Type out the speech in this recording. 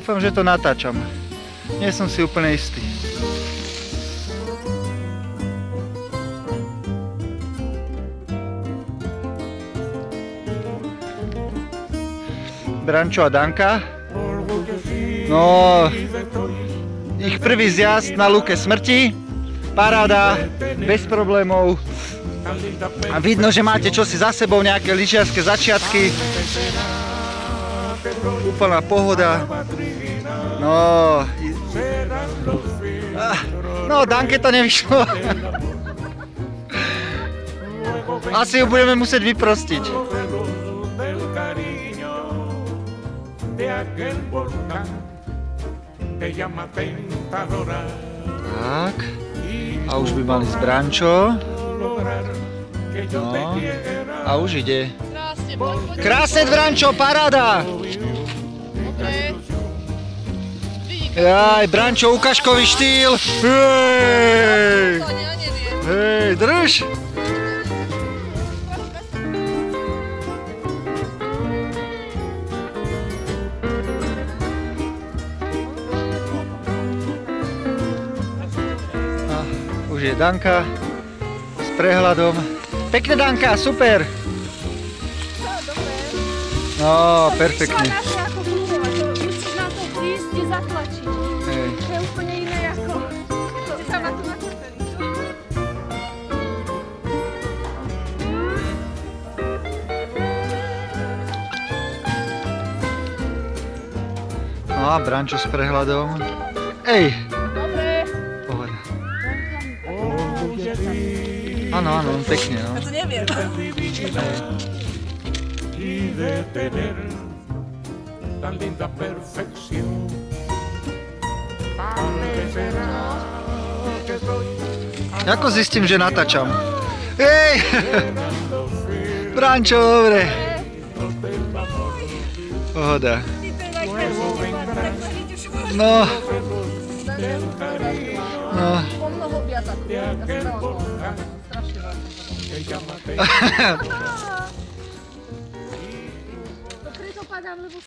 Dúfam, že to natáčam. Nie som si úplne istý. Brančo a Danka. No, ich prvý zjazd na lúke smrti. Paráda, bez problémov. A vidno, že máte čosi za sebou, nejaké lyžiarske začiatky. Úplná pohoda. No, Danke to nevyšlo. Asi ju budeme musieť vyprostiť. Tak. A už by mali z Brančo. No. A už ide. Krásne, Brančo, paráda! Jaj, Brančo, ukážkový štýl. Hej! Hej, drž! Už je Danka s prehľadom. Pekne, Danka, super! No, perfektne. Musíš na to prísť, kde zatlačiť. To je úplne iné ako... sa ma tu nakúpeli. No a Brančo s prehľadom. Ej! Áno, áno, pekne, no. Ja to neviem. Ako zistím, že natáčam? Hej! Brančo, dobre. Pohoda. No. No. To preto padám, lebo